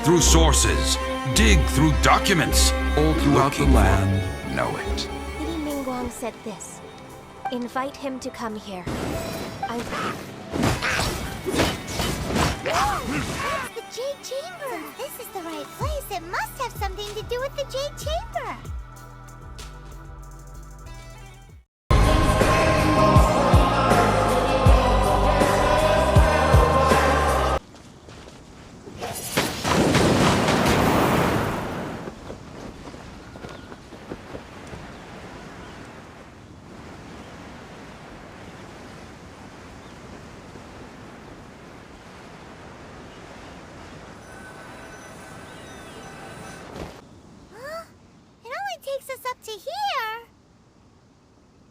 through sources, dig through documents, all throughout the land, know it. Lady Ningguang said this. Invite him to come here. It's the Jade Chamber! If this is the right place, it must have something to do with the Jade Chamber! Takes us up to here.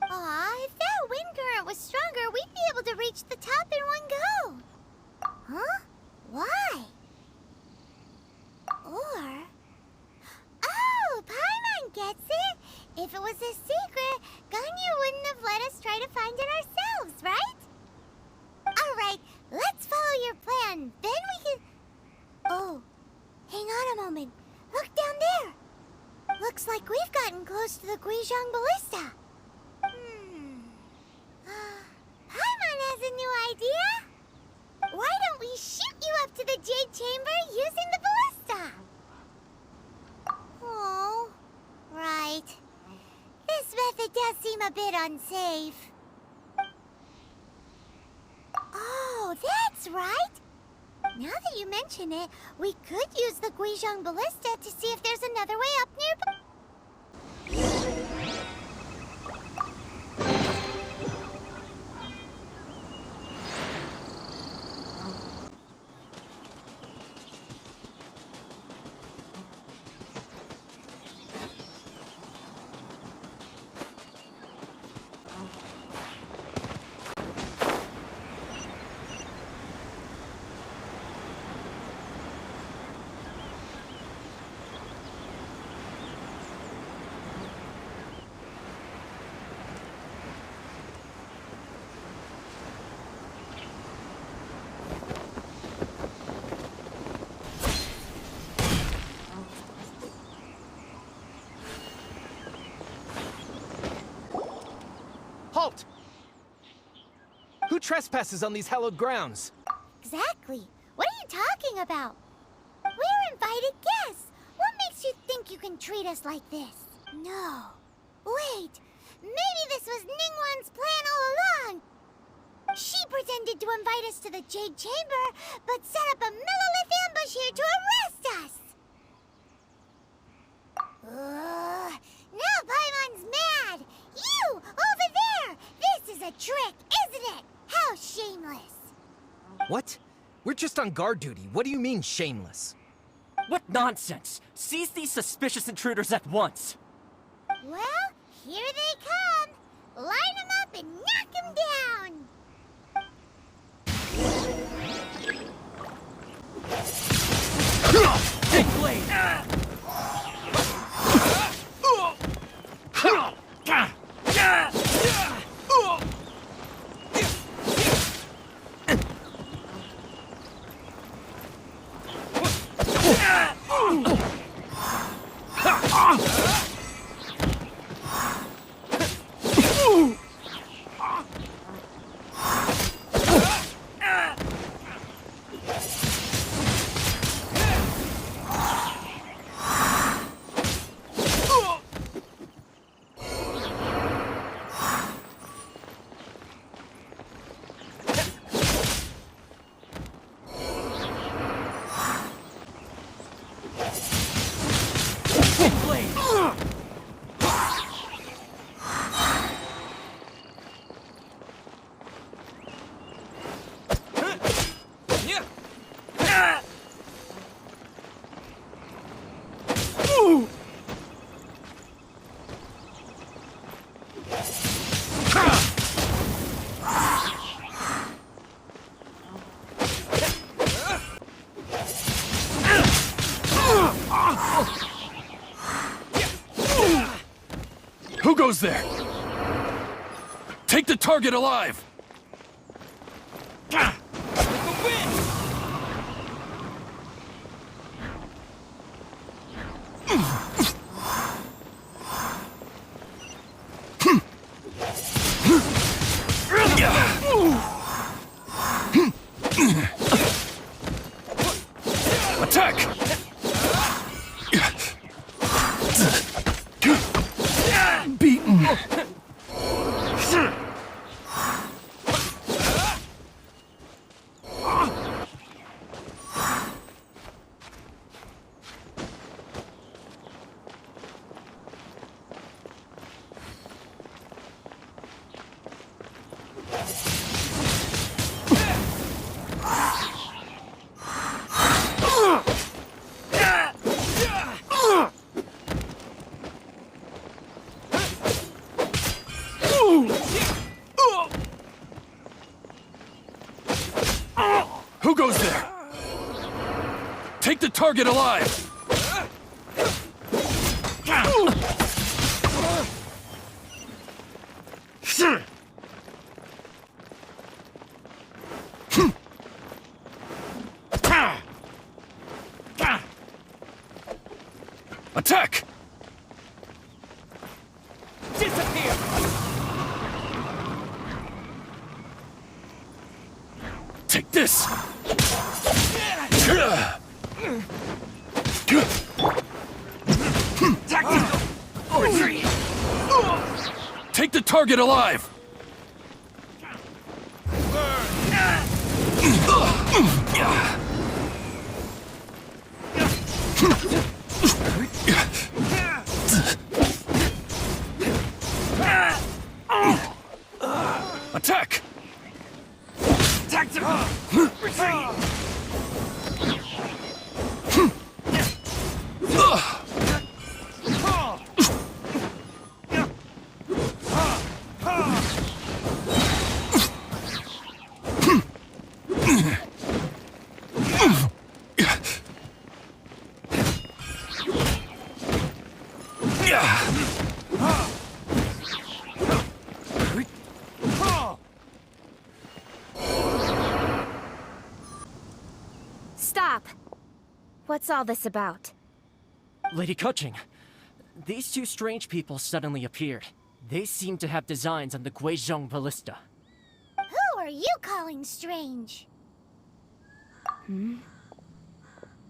Aw, if that wind current was stronger, we'd be able to reach the top in one go. Huh? Why? Or... Oh, Paimon gets it. If it was a secret, Ganyu wouldn't have let us try to find it ourselves, right? Alright, let's follow your plan. Then we can... Oh, hang on a moment. Look down there. Looks like we've gotten close to the Guizhong Ballista. Paimon has a new idea. Why don't we shoot you up to the Jade Chamber using the ballista? Oh, right. This method does seem a bit unsafe. Oh, that's right. Now that you mention it, we could use the Guizhong Ballista to see if there's another way up nearby. Halt! Who trespasses on these hallowed grounds? Exactly. What are you talking about? We're invited guests. What makes you think you can treat us like this? No. Wait. Maybe this was Ningguang's plan all along. She pretended to invite us to the Jade Chamber, but set up a millilith ambush here to arrest us. Now Paimon's mad. You, over there! This is a trick, isn't it? How shameless! What? We're just on guard duty. What do you mean, shameless? What nonsense! Seize these suspicious intruders at once! Well, here they come! Line them up and knock them down! Take blade! Who goes there? Take the target alive! Attack! Beaten. Who goes there? Take the target alive! Attack! Disappear! Take this! Retreat! Take the target alive! Attack! Tactical! Retreat! Stop! What's all this about? Lady Kuching, these two strange people suddenly appeared. They seem to have designs on the Guizhong ballista. Who are you calling strange?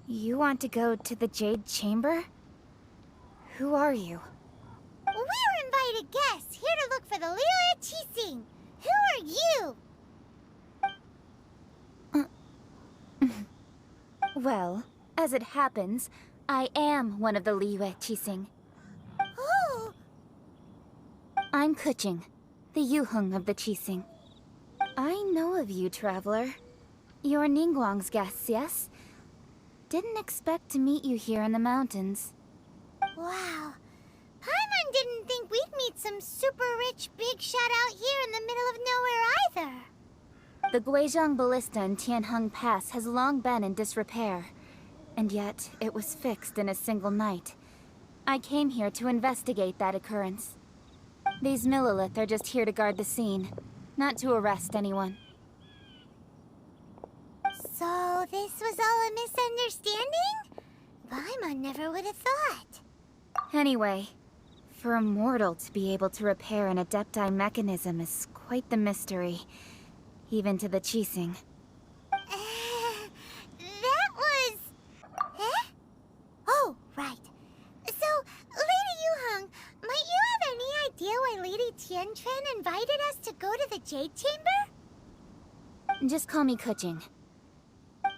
You want to go to the Jade Chamber? Who are you? We're invited guests here to look for the Liu Qixing. Who are you? Well, as it happens, I am one of the Liu Qixing. Oh, I'm Kuching, the Yuheng of the Qixing. I know of you, traveler. You're Ningguang's guests, yes? Didn't expect to meet you here in the mountains. wow. Paimon didn't think we'd meet some super rich big shot out here in the middle of nowhere either. The Guizhong ballista in Tianheng Pass has long been in disrepair, and yet it was fixed in a single night. I came here to investigate that occurrence. These Millilith are just here to guard the scene, not to arrest anyone. So this was all a misunderstanding? Paimon never would have thought. Anyway, for a mortal to be able to repair an Adepti mechanism is quite the mystery, even to the Qixing. That was... Eh? Oh, right. So, Lady Yuheng, might you have any idea why Lady Tianquan invited us to go to the Jade Chamber? Just call me Kuching.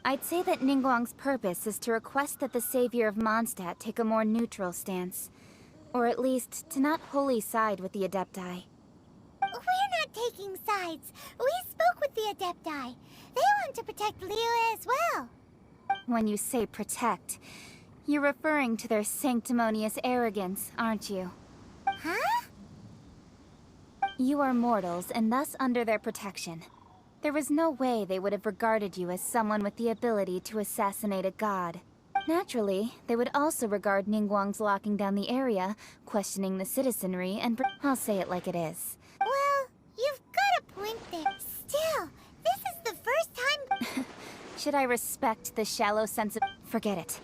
I'd say that Ningguang's purpose is to request that the savior of Mondstadt take a more neutral stance. Or at least, to not wholly side with the Adepti. We're not taking sides. We spoke with the Adepti. They want to protect Liu as well. When you say protect, you're referring to their sanctimonious arrogance, aren't you? Huh? You are mortals, and thus under their protection. There was no way they would have regarded you as someone with the ability to assassinate a god. Naturally, they would also regard Ningguang's locking down the area, questioning the citizenry, and I'll say it like it is. Well, you've got a point there. Still, this is the first time... Should I respect the shallow sense of... Forget it.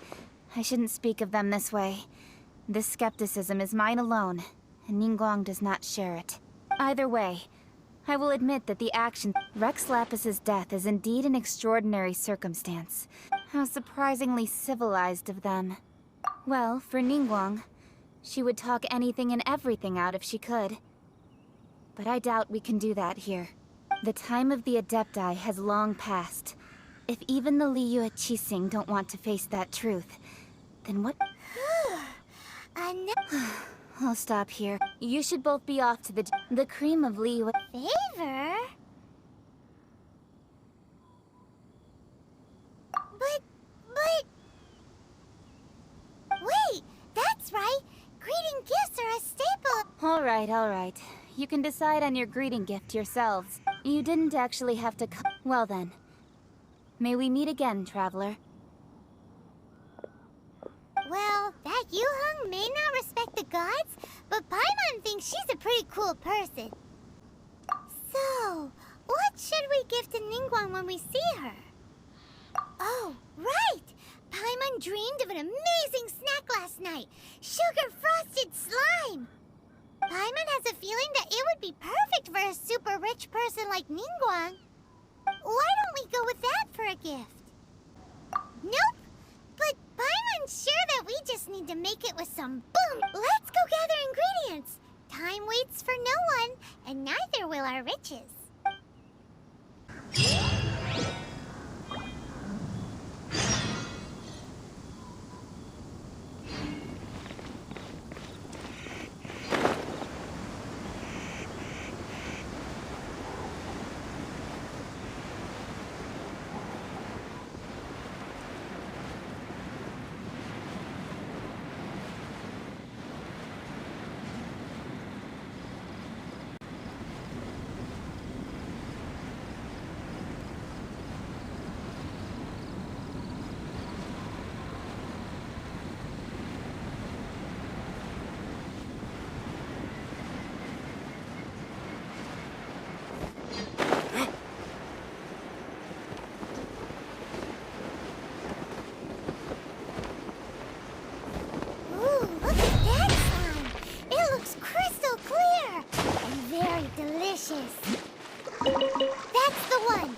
I shouldn't speak of them this way. This skepticism is mine alone, and Ningguang does not share it. Either way, I will admit that the action... Rex Lapis's death is indeed an extraordinary circumstance. How surprisingly civilized of them. Well, for Ningguang, she would talk anything and everything out if she could. But I doubt we can do that here. The time of the Adepti has long passed. If even the Liyue Qixing don't want to face that truth, then what? I'll stop here. You should both be off to the cream of Liyue. Favor? But... Wait, that's right. Greeting gifts are a staple. All right. You can decide on your greeting gift yourselves. You didn't actually have to come. Well then. May we meet again, traveler. Well, that Yuheng may not respect the gods, but Paimon thinks she's a pretty cool person. So, what should we give to Ningguang when we see her? Oh, right! Paimon dreamed of an amazing snack last night. Sugar-frosted slime! Paimon has a feeling that it would be perfect for a super rich person like Ningguang. Why don't we go with that for a gift? Nope! But Paimon's sure that we just need to make it with some boom! Let's go gather ingredients! Time waits for no one, and neither will our riches. That's the one!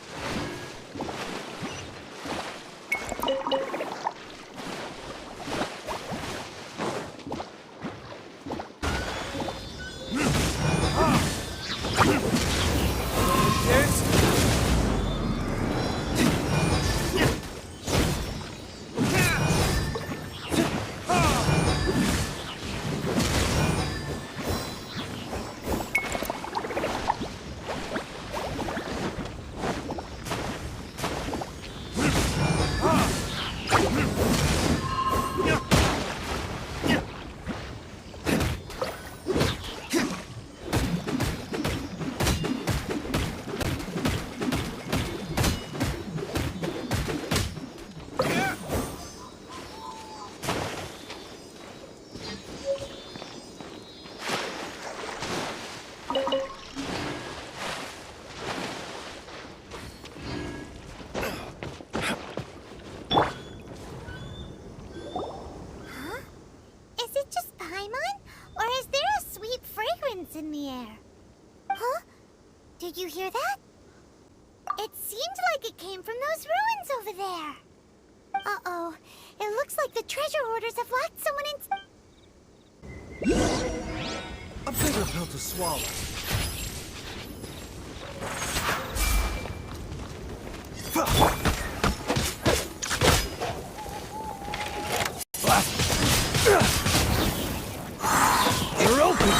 In the air. Huh? Did you hear that? It seemed like it came from those ruins over there. Uh-oh. It looks like the treasure hoarders have locked someone in... A bigger pill to swallow. You're open!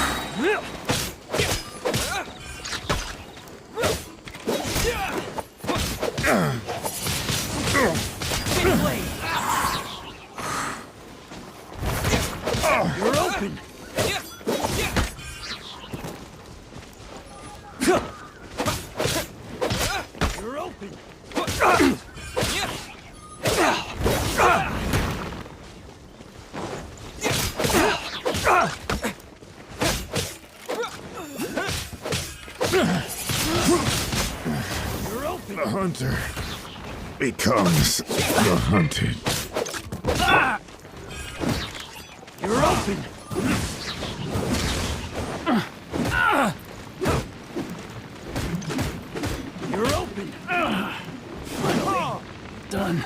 You're open! You're open! The hunter becomes the hunted. You're open! You're open! Finally done.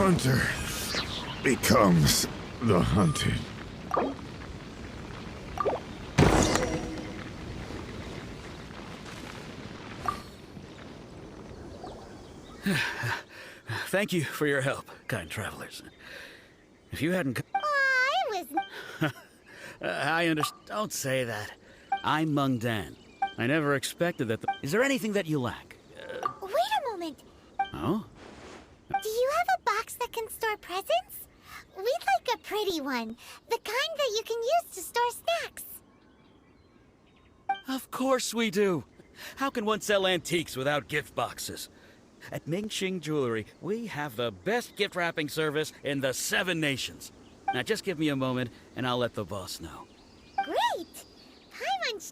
hunter becomes the hunted. Thank you for your help, kind travelers. If you hadn't I was... I understand. Don't say that. I'm Mung Dan. I never expected that. Is there anything that you lack? Wait a moment. Oh? Do you have a box that can store presents? We'd like a pretty one. The kind that you can use to store snacks. Of course we do. How can one sell antiques without gift boxes? At Mingxing Jewelry, we have the best gift wrapping service in the 7 nations. Now just give me a moment, and I'll let the boss know. Great! Paimon...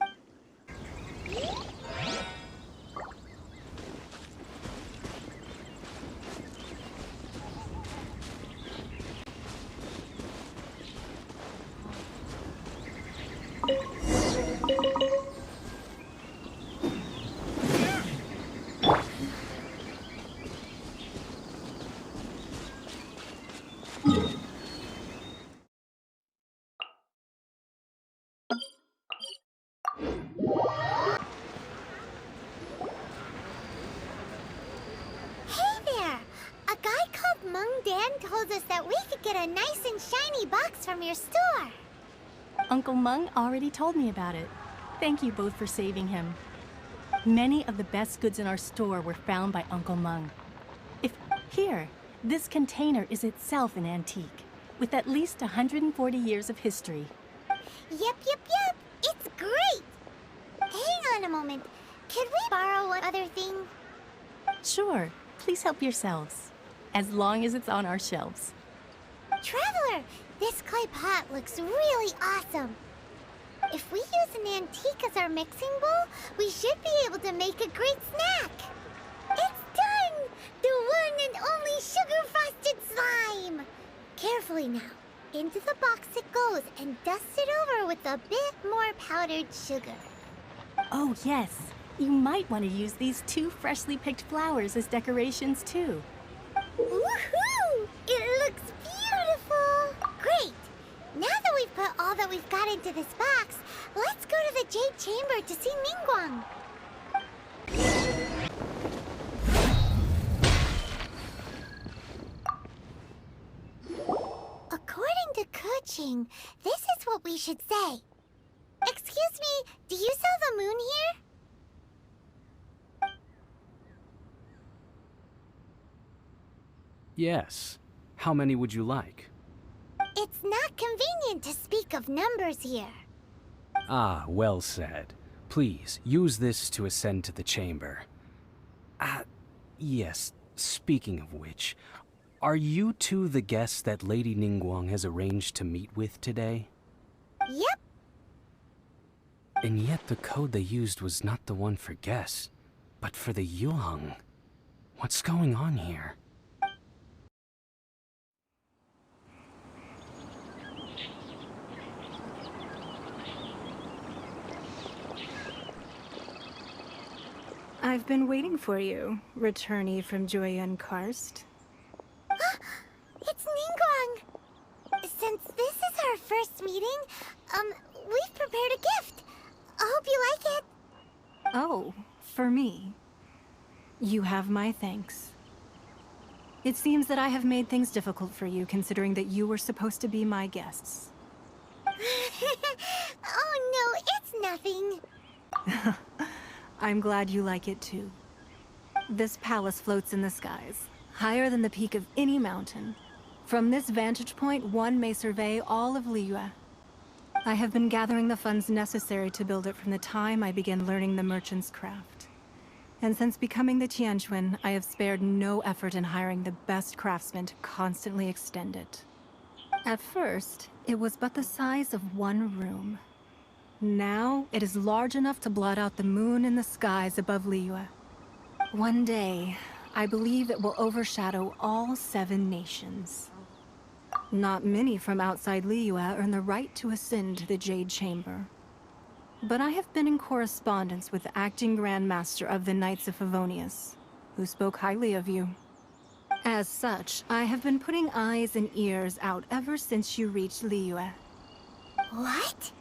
told us that we could get a nice and shiny box from your store. Uncle Mung already told me about it. Thank you both for saving him. Many of the best goods in our store were found by Uncle Mung. Here, this container is itself an antique, with at least 140 years of history. Yep. It's great! Hang on a moment. Could we borrow one other thing? Sure. Please help yourselves. As long as it's on our shelves. Traveler, this clay pot looks really awesome. If we use an antique as our mixing bowl, we should be able to make a great snack. It's done! The one and only sugar-frosted slime! Carefully now. Into the box it goes and dust it over with a bit more powdered sugar. Oh, yes. You might want to use these 2 freshly picked flowers as decorations, too. Woohoo! It looks beautiful! Great! Now that we've put all that we've got into this box, let's go to the Jade Chamber to see Ningguang. According to Kuching, this is what we should say. Excuse me, do you sell the moon here? Yes. How many would you like? It's not convenient to speak of numbers here. Ah, well said. Please, use this to ascend to the chamber. Yes, speaking of which, are you two the guests that Lady Ningguang has arranged to meet with today? Yep. And yet the code they used was not the one for guests, but for the Yuheng. What's going on here? I've been waiting for you, returnee from Joyun Karst. It's Ningguang! Since this is our first meeting, we've prepared a gift. I hope you like it. Oh, for me. You have my thanks. It seems that I have made things difficult for you, considering that you were supposed to be my guests. Oh no, it's nothing. I'm glad you like it too. This palace floats in the skies, higher than the peak of any mountain. From this vantage point, one may survey all of Liyue. I have been gathering the funds necessary to build it from the time I began learning the merchant's craft. And since becoming the Tianquan, I have spared no effort in hiring the best craftsmen to constantly extend it. At first, it was but the size of one room. Now, it is large enough to blot out the moon in the skies above Liyue. One day, I believe it will overshadow all 7 nations. Not many from outside Liyue earn the right to ascend to the Jade Chamber. But I have been in correspondence with the acting Grand Master of the Knights of Favonius, who spoke highly of you. As such, I have been putting eyes and ears out ever since you reached Liyue. What?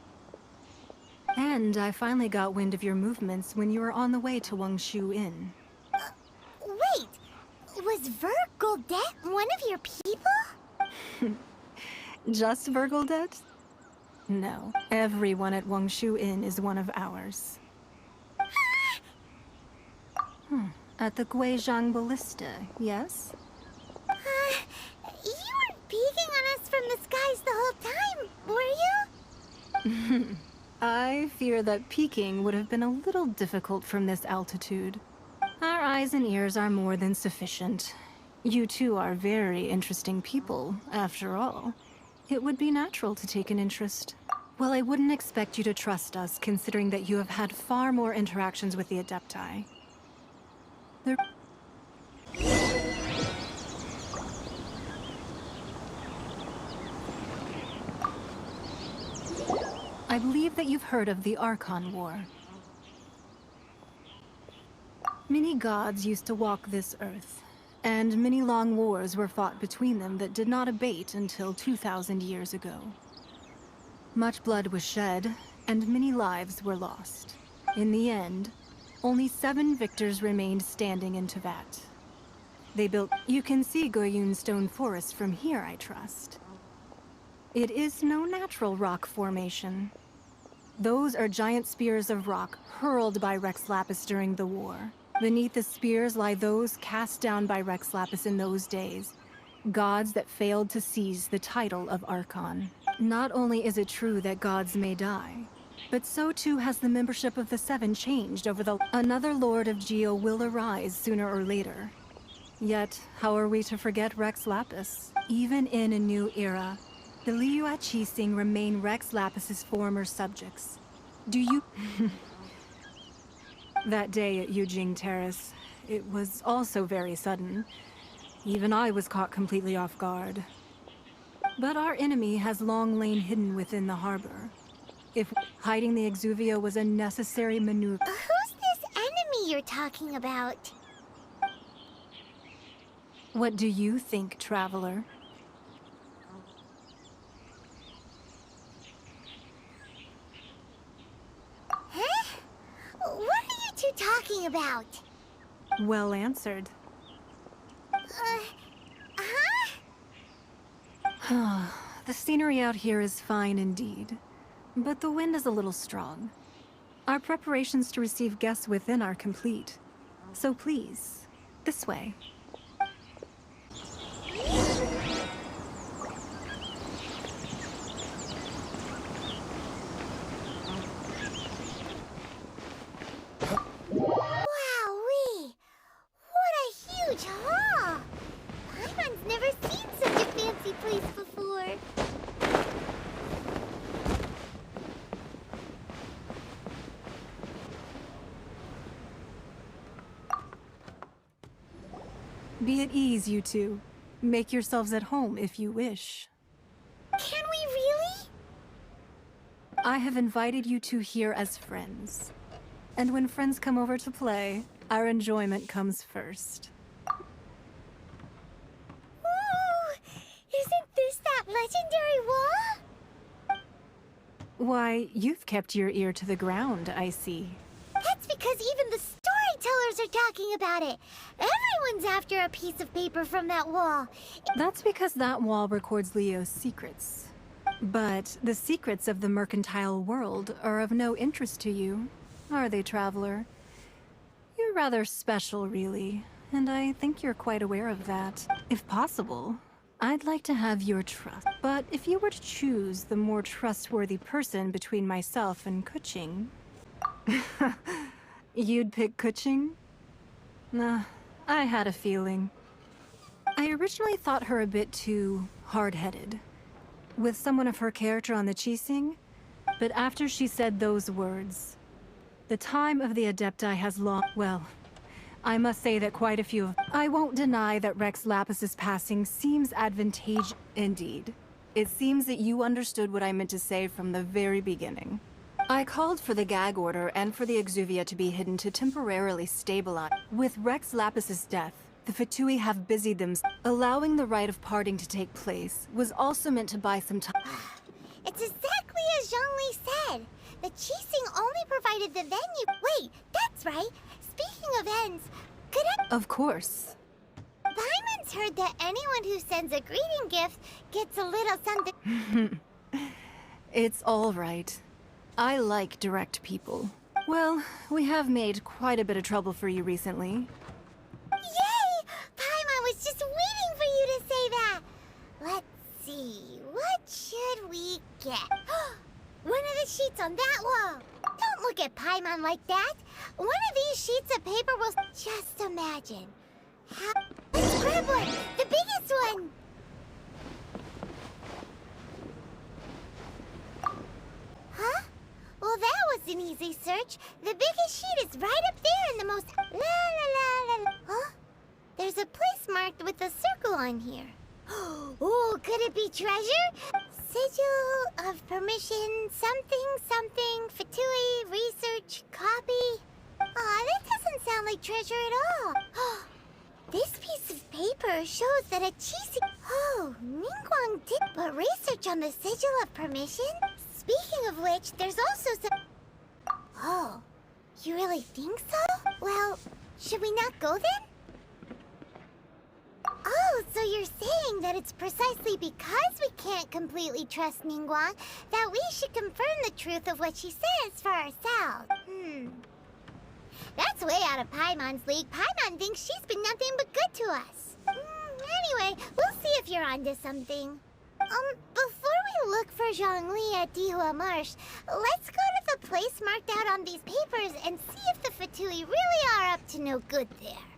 And I finally got wind of your movements when you were on the way to Wangshu Inn. Wait, was Vergoldet one of your people? Just Vergoldet? No, everyone at Wangshu Inn is one of ours. At the Guizhang Ballista, yes? You weren't peeking on us from the skies the whole time, were you? I fear that peeking would have been a little difficult from this altitude. Our eyes and ears are more than sufficient. You two are very interesting people, after all. It would be natural to take an interest. Well, I wouldn't expect you to trust us, considering that you have had far more interactions with the Adepti. I believe that you've heard of the Archon War. Many gods used to walk this earth, and many long wars were fought between them that did not abate until 2,000 years ago. Much blood was shed, and many lives were lost. In the end, only 7 victors remained standing in Teyvat. They built... You can see Goyun Stone Forest from here, I trust. It is no natural rock formation. Those are giant spears of rock hurled by Rex Lapis during the war. Beneath the spears lie those cast down by Rex Lapis in those days, gods that failed to seize the title of Archon. Not only is it true that gods may die, but so too has the membership of the 7 changed over the... Another Lord of Geo will arise sooner or later. Yet, how are we to forget Rex Lapis? Even in a new era, the Liyue Qixing remain Rex Lapis's former subjects. Do you... That day at Yujing Terrace, it was also very sudden. Even I was caught completely off guard. But our enemy has long lain hidden within the harbor. If hiding the Exuvia was a necessary maneuver... Who's this enemy you're talking about? What do you think, Traveler? Huh? What are you two talking about? Well answered. The scenery out here is fine indeed, but the wind is a little strong. Our preparations to receive guests within are complete. So please, this way. Wowee! What a huge hall! Paimon's never seen such a fancy place before. Be at ease, you two. Make yourselves at home if you wish. Can we really? I have invited you two here as friends. And when friends come over to play, our enjoyment comes first. Ooh! Isn't this that legendary wall? Why, you've kept your ear to the ground, I see. That's because even the storytellers are talking about it. Everyone's after a piece of paper from that wall. That's because that wall records Leo's secrets. But the secrets of the mercantile world are of no interest to you, are they, Traveler? You're rather special, really, and I think you're quite aware of that. If possible, I'd like to have your trust. But if you were to choose the more trustworthy person between myself and Kuching... You'd pick Kuching? Nah, I had a feeling. I originally thought her a bit too hard-headed, with someone of her character on the Qixing, but after she said those words, the time of the Adepti has long... Well, I must say that quite a few of... I won't deny that Rex Lapis's passing seems advantageous indeed. It seems that you understood what I meant to say from the very beginning. I called for the gag order and for the Exuvia to be hidden to temporarily stabilize. With Rex Lapis's death, The Fatui have busied themselves. Allowing the rite of parting to take place was also meant to buy some time. It's exactly as Zhongli said. The Qixing only provided the venue. Wait, that's right. Speaking of ends, could I... Of course. Paimon's heard that anyone who sends a greeting gift gets a little something. It's all right. I like direct people. Well, we have made quite a bit of trouble for you recently. Yay! Paimon was just waiting for you to say that. Let's see, what should we get? One of the sheets on that wall. Don't look at Paimon like that. One of these sheets of paper will... Just imagine. Let's grab one, the biggest one. Huh? Well, that was an easy search. The biggest sheet is right up there in the most... La la la la. Huh? There's a place marked with a circle on here. Oh, could it be treasure? Sigil of permission, something, Fatui, research, copy. Aw, that doesn't sound like treasure at all. This piece of paper shows that a Qixing... Oh, Ningguang did put research on the sigil of permission? Speaking of which, there's also some... Oh, you really think so? Well, should we not go then? Oh, so you're saying that it's precisely because we can't completely trust Ningguang that we should confirm the truth of what she says for ourselves. That's way out of Paimon's league. Paimon thinks she's been nothing but good to us. Anyway, we'll see if you're onto something. Before we look for Zhongli at Dihua Marsh, let's go to the place marked out on these papers and see if the Fatui really are up to no good there.